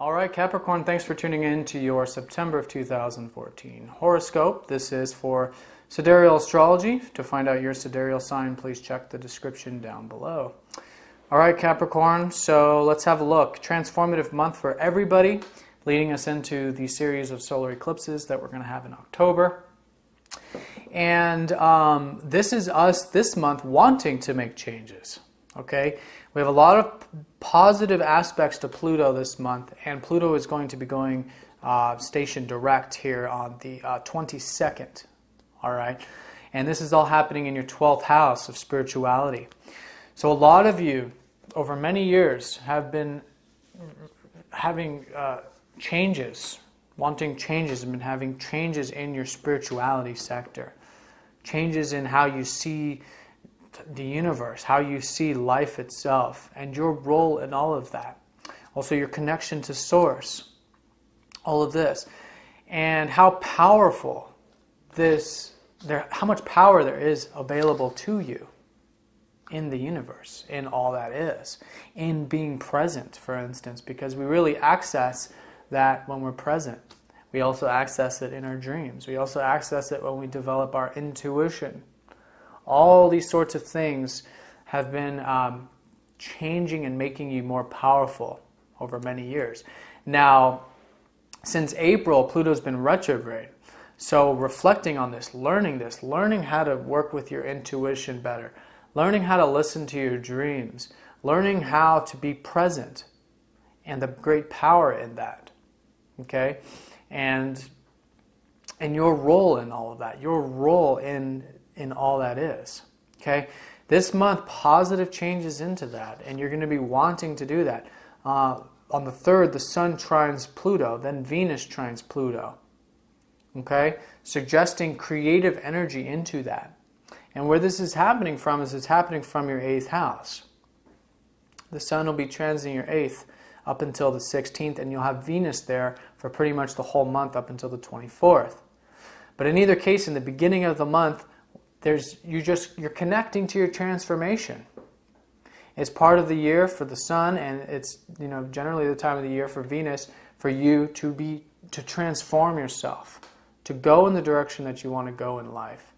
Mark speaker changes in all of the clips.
Speaker 1: All right, Capricorn, thanks for tuning in to your September of 2014 horoscope. This is for Sidereal Astrology. To find out your sidereal sign, please check the description down below. All right, Capricorn, so let's have a look. Transformative month for everybody, leading us into the series of solar eclipses that we're going to have in October. And this is us this month wanting to make changes, okay? We have a lot of positive aspects to Pluto this month, and Pluto is going to be going station direct here on the 22nd, all right? And this is all happening in your 12th house of spirituality. So a lot of you, over many years, have been having changes, wanting changes, and been having changes in your spirituality sector. Changes in how you see the universe, how you see life itself, and your role in all of that. Also your connection to source, all of this. And how powerful how much power there is available to you in the universe, in all that is, in being present, for instance, because we really access that when we're present. We also access it in our dreams. We also access it when we develop our intuition. All these sorts of things have been changing and making you more powerful over many years. Now, since April, Pluto's been retrograde. So reflecting on this, learning how to work with your intuition better, learning how to listen to your dreams, learning how to be present, and the great power in that, okay? And your role in all of that, your role in all that is, okay? This month, positive changes into that, and you're going to be wanting to do that. On the 3rd, the Sun trines Pluto, then Venus trines Pluto, okay? Suggesting creative energy into that. And where this is happening from is it's happening from your 8th house. The Sun will be transiting your 8th up until the 16th, and you'll have Venus there for pretty much the whole month up until the 24th. But in either case, in the beginning of the month, you're connecting to your transformation. It's part of the year for the Sun, and it's generally the time of the year for Venus for you to transform yourself, to go in the direction that you want to go in life,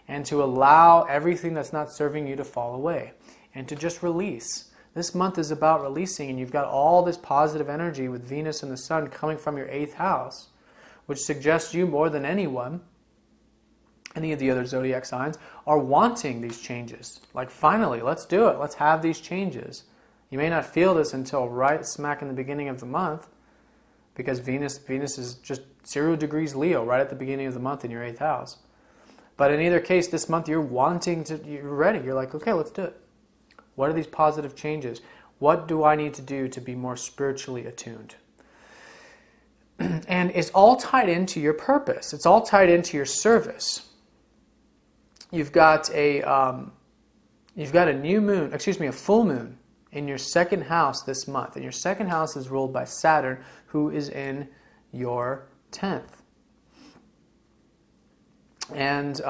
Speaker 1: and to allow everything that's not serving you to fall away, and to just release. This month is about releasing, and you've got all this positive energy with Venus and the Sun coming from your 8th house, which suggests you more than anyone, any of the other zodiac signs, are wanting these changes. Like, finally, let's do it. Let's have these changes. You may not feel this until right smack in the beginning of the month, because Venus is just 0 degrees Leo right at the beginning of the month in your 8th house. But in either case, this month you're ready. You're like, okay, let's do it. What are these positive changes? What do I need to do to be more spiritually attuned? And it's all tied into your purpose. It's all tied into your service. You've got a full moon in your 2nd house this month. And your 2nd house is ruled by Saturn, who is in your 10th. And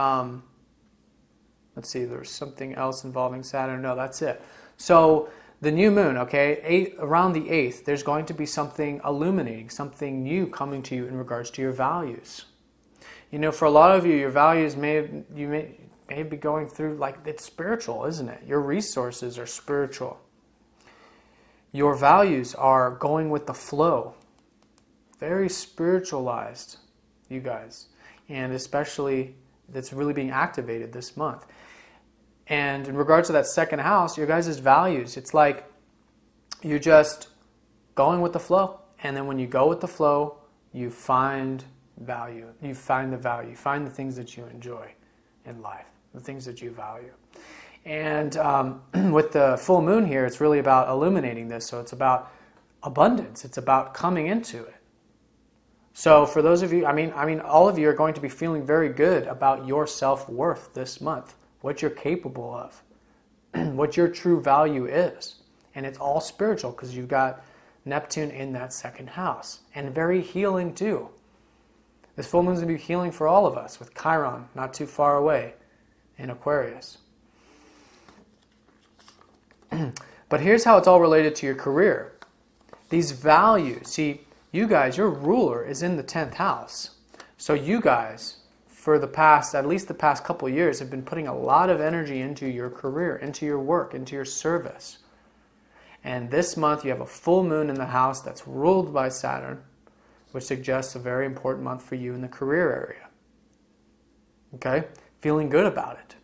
Speaker 1: let's see, there's something else involving Saturn. No, that's it. So the new moon, okay, around the 8th, there's going to be something illuminating, something new coming to you in regards to your values. For a lot of you, your values may be going through, like, it's spiritual, isn't it? Your resources are spiritual. Your values are going with the flow. Very spiritualized, you guys. And especially, that's really being activated this month. And in regards to that 2nd house, your guys' values, it's like you're just going with the flow. And then when you go with the flow, you find value. You find the value. You find the things that you enjoy in life, the things that you value. And with the full moon here, it's really about illuminating this. So it's about abundance. It's about coming into it. So for those of you, all of you are going to be feeling very good about your self-worth this month, what you're capable of, what your true value is. And it's all spiritual because you've got Neptune in that 2nd house. And very healing too. This full moon is going to be healing for all of us with Chiron not too far away in Aquarius. But here's how it's all related to your career. These values, see, you guys, your ruler is in the 10th house. So you guys, for the past, at least the past couple of years, have been putting a lot of energy into your career, into your work, into your service. And this month you have a full moon in the house that's ruled by Saturn, which suggests a very important month for you in the career area. Okay? Feeling good about it.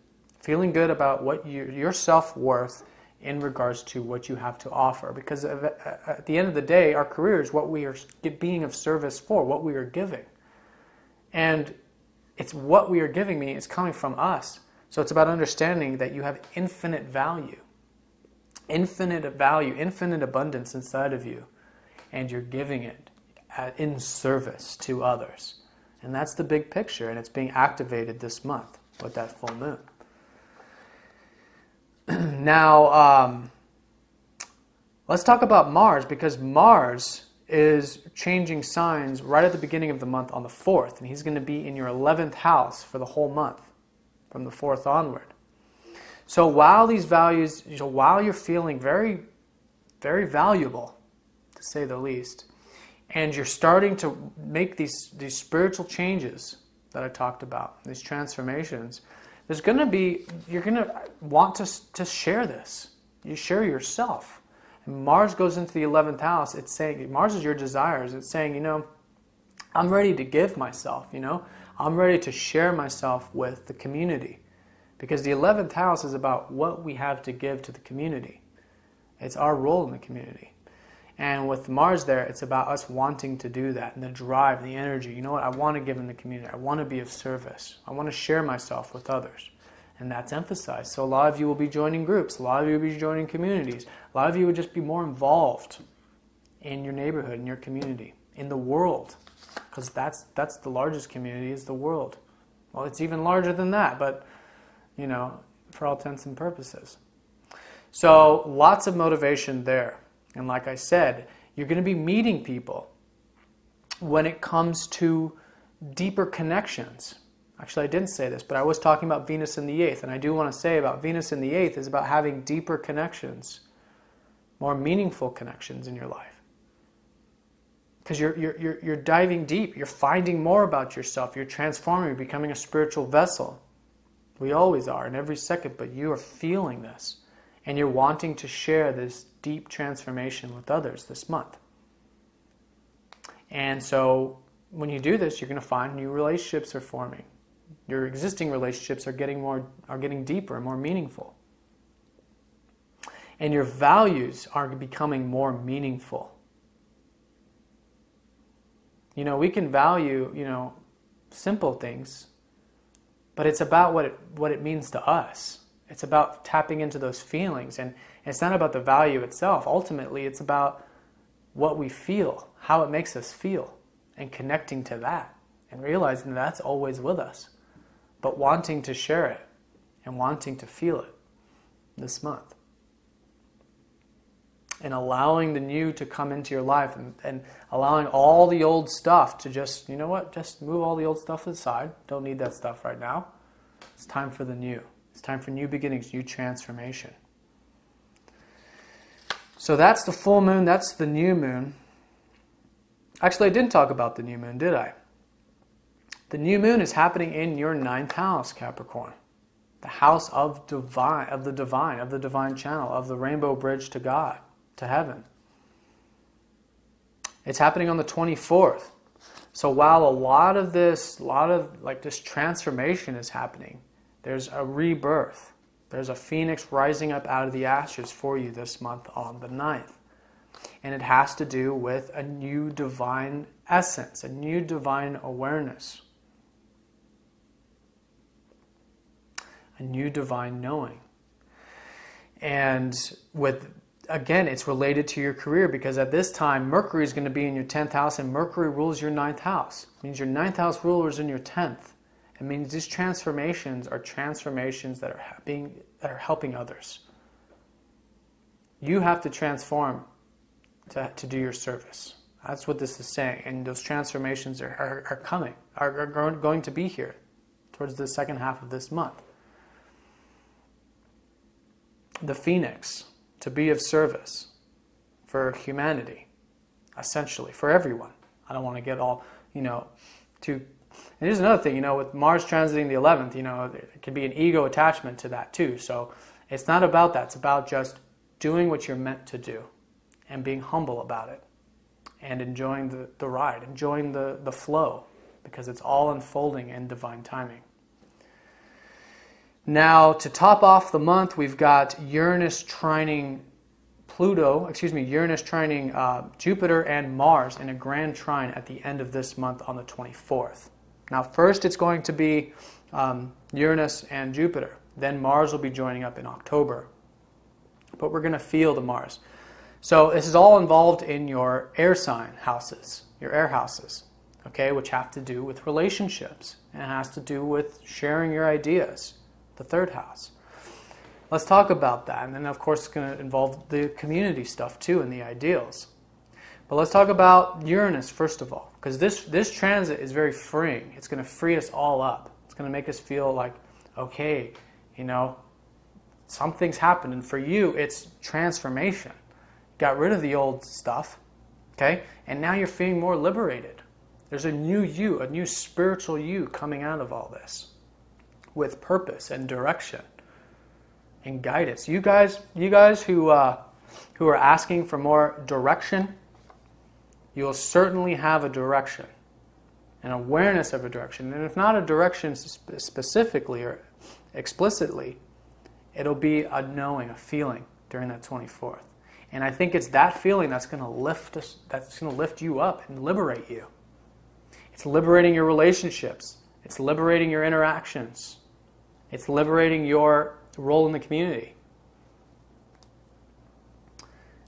Speaker 1: Feeling good about what your self-worth in regards to what you have to offer. Because at the end of the day, our career is what we are being of service for, what we are giving. And it's what we are giving, meaning it's coming from us. So it's about understanding that you have infinite value, infinite abundance inside of you, and you're giving it in service to others. And that's the big picture, and it's being activated this month with that full moon. Now, let's talk about Mars, because Mars is changing signs right at the beginning of the month on the 4th, and he's going to be in your 11th house for the whole month, from the 4th onward. So while these values, while you're feeling very, very valuable, to say the least, and you're starting to make these spiritual changes that I talked about, these transformations, there's going to be, you're going to want to share this. You share yourself. And Mars goes into the 11th house. It's saying, Mars is your desires. It's saying, I'm ready to give myself, I'm ready to share myself with the community. Because the 11th house is about what we have to give to the community. It's our role in the community. And with Mars there, it's about us wanting to do that, and the drive, the energy. You know what? I want to give in the community. I want to be of service. I want to share myself with others. And that's emphasized. So a lot of you will be joining groups. A lot of you will be joining communities. A lot of you would just be more involved in your neighborhood, in your community, in the world. Because that's the largest community, is the world. Well, it's even larger than that, but, for all intents and purposes. So lots of motivation there. And like I said, you're going to be meeting people when it comes to deeper connections. Actually, I didn't say this, but I was talking about Venus in the 8th. And I do want to say about Venus in the 8th is about having deeper connections, more meaningful connections in your life. Because you're diving deep. You're finding more about yourself. You're transforming. You're becoming a spiritual vessel. We always are in every second, but you are feeling this. And you're wanting to share this deep transformation with others this month. And so when you do this, you're going to find new relationships are forming. Your existing relationships are getting deeper and more meaningful. And your values are becoming more meaningful. We can value, simple things, but it's about what it means to us. It's about tapping into those feelings, and it's not about the value itself. Ultimately, it's about what we feel, how it makes us feel, and connecting to that, and realizing that's always with us, but wanting to share it and wanting to feel it this month. And allowing the new to come into your life, and allowing all the old stuff to just, just move all the old stuff aside. Don't need that stuff right now. It's time for the new. It's time for new beginnings, new transformation. So that's the full moon, that's the new moon. Actually, I didn't talk about the new moon, did I? The new moon is happening in your 9th house, Capricorn. The house of the divine channel, of the rainbow bridge to God, to heaven. It's happening on the 24th. So while a lot of this transformation is happening, there's a rebirth. There's a phoenix rising up out of the ashes for you this month on the 9th. And it has to do with a new divine essence, a new divine awareness, a new divine knowing. And again, it's related to your career, because at this time, Mercury is going to be in your 10th house, and Mercury rules your 9th house. It means your 9th house ruler is in your 10th. It means these transformations are transformations that are helping others. You have to transform to do your service. That's what this is saying. And those transformations are coming, are going to be here towards the second half of this month. The Phoenix, to be of service for humanity. essentially, for everyone. I don't want to get all, too... And here's another thing, with Mars transiting the 11th, there could be an ego attachment to that too. So it's not about that. It's about just doing what you're meant to do and being humble about it and enjoying the ride, enjoying the flow, because it's all unfolding in divine timing. Now, to top off the month, we've got Uranus trining Jupiter and Mars in a grand trine at the end of this month on the 24th. Now, first it's going to be Uranus and Jupiter. Then Mars will be joining up in October. But we're going to feel the Mars. So this is all involved in your air sign houses, your air houses, okay, which have to do with relationships. And it has to do with sharing your ideas, the third house. Let's talk about that. And then, of course, it's going to involve the community stuff, too, and the ideals. But let's talk about Uranus, first of all, because this transit is very freeing. It's going to free us all up. It's going to make us feel like, okay, something's happened. And for you, it's transformation. Got rid of the old stuff, okay? And now you're feeling more liberated. There's a new you, a new spiritual you coming out of all this with purpose and direction and guidance. You guys who are asking for more direction, you'll certainly have a direction, an awareness of a direction. And if not a direction specifically or explicitly, it'll be a knowing, a feeling during that 24th. And I think it's that feeling that's going to lift you up and liberate you. It's liberating your relationships. It's liberating your interactions. It's liberating your role in the community.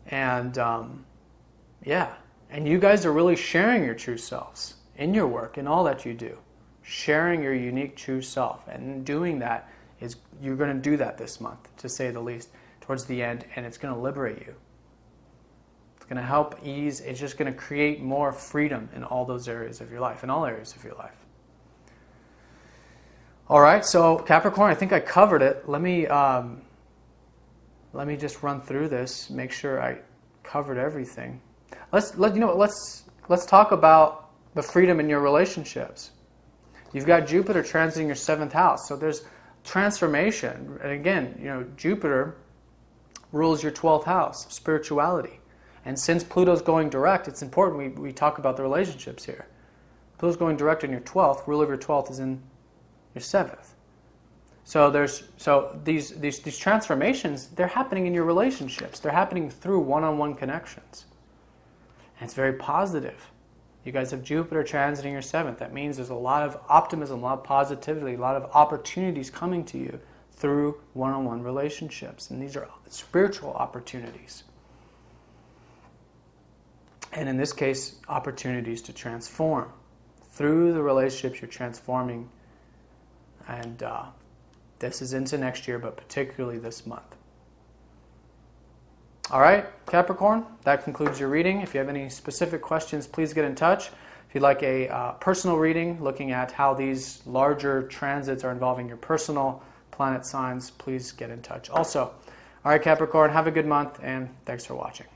Speaker 1: And and you guys are really sharing your true selves in your work, in all that you do. Sharing your unique true self. And doing that is, you're going to do that this month, to say the least, towards the end, and it's going to liberate you. It's going to help ease, it's just going to create more freedom in all those areas of your life, in all areas of your life. All right, so Capricorn, I think I covered it. Let me just run through this, make sure I covered everything. Let's talk about the freedom in your relationships. You've got Jupiter transiting your 7th house, so there's transformation. And again, Jupiter rules your 12th house, spirituality. And since Pluto's going direct, it's important we talk about the relationships here. Pluto's going direct in your 12th, rule of your 12th is in your 7th. So these transformations, they're happening in your relationships. They're happening through one-on-one connections. And it's very positive. You guys have Jupiter transiting your 7th. That means there's a lot of optimism, a lot of positivity, a lot of opportunities coming to you through one-on-one relationships. And these are spiritual opportunities. And in this case, opportunities to transform. Through the relationships, you're transforming. And this is into next year, but particularly this month. All right, Capricorn, that concludes your reading. If you have any specific questions, please get in touch. If you'd like a personal reading, looking at how these larger transits are involving your personal planet signs, please get in touch also. All right, Capricorn, have a good month, and thanks for watching.